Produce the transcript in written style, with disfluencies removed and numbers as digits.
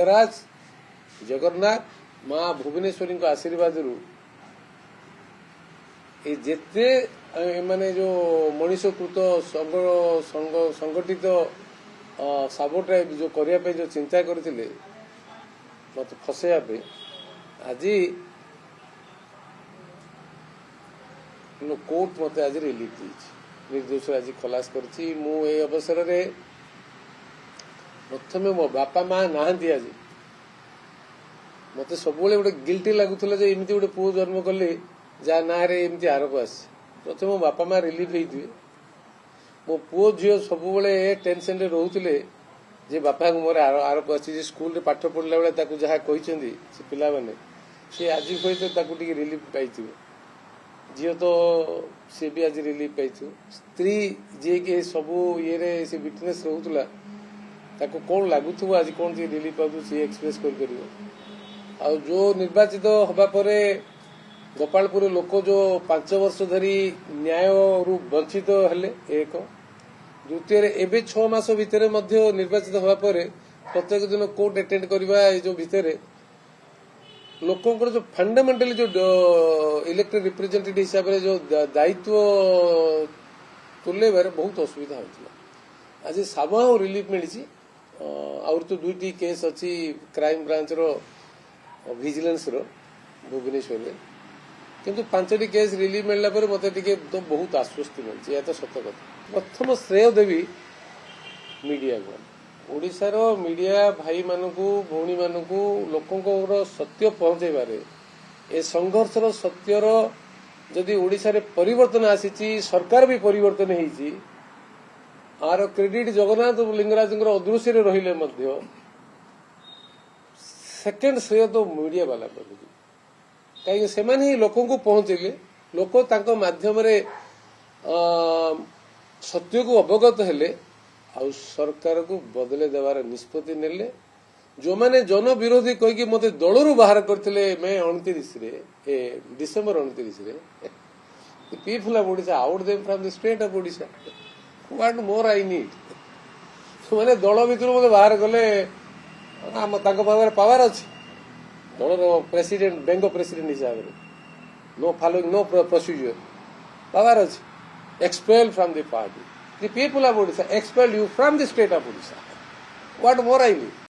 लिंगराज जगन्नाथ माँ भुवनेश्वरी आशीर्वाद जेते माने जो मनीषकृत संगठित साबोटा जो करने जो चिंता करते मत फसैया आज कोर्ट मत आज रिलीफ दी निर्दोष आज खलास करछि। मु ए अवसर रे प्रथमे मो बापा माँ नहांती आज मत सब गोटे गिल्टी लगुला एमती गोटे पुओ जन्म कले जहाँ ना एमती आरोप आस प्रथम मो बापा माँ रिलीफ होते मो पुओ झील सब टेंशन रे रोते जे बापा को मोर आरोप आसी स्कूल रे पाठ पढ़ला बेले जहाँ कहते से पिला माने सी आज सहित रिलीफ पाई झील तो सी भी आज रिलीफ पाई स्त्री जी कि सब ये से विटनेस रोला ताको कौन लगुव आज कौन रिलीफ पाऊ सी एक्सप्रेस कर जो निर्वाचित हवा परे गोपालपुर लोक जो 5 वर्ष धरी न्याय रु वंचित हेले एक द्वितीय एवं 6 मास भितर निर्वाचित हवा परे प्रत्येक दिन कोर्ट अटेंड करवा जो भितर लोकंर जो फंडामेंटली जो इलेक्टेड रिप्रेजेंटेटिव हिसाब से जो दायित्व तुलेबार बहुत असुविधा होता आज सामाओ रिलीफ मिली आउर तो 2टी केस अच्छी क्राइम ब्रांच रो विजिलेंस रो भुवनेश्वर में किंतु 5टी केस रिलीफ मिलला पर मते टिके तो बहुत आश्वस्ति मिली या तो सत कथा। प्रथम श्रेय देवी मीडिया को ओडिशार मीडिया भाई मानकू भौणी मानकू लोकंर सत्य पहुंचेबारे ए संघर्षर सत्यर जदि ओडिशा रे परिवर्तन आसीची सरकार भी परिवर्तन होईची आर क्रेडिट जगन्नाथ लिंगराज अदृश्य रहिले मध्य सेकेंड श्रेय तो मीडिया वाला कर कहीं से लोक पहुंचले लोक माध्यम सत्य को अवगत हेले आ सरकार को बदले देवार निष्पत्ति नेले जो माने जन विरोधी कहीकि मत दलरू बाहर करते मे 29 December 29 people of Odisha out them from the state of Odisha what more I need मैंने दल भितर मत बाहर गले पावर अच्छी दलर प्रेसिडेंट बैंक प्रेसिडेंट हिसाब से no following no procedure power अच्छी expel from the party the people of Odisha expel you from the state of Odisha what more I need.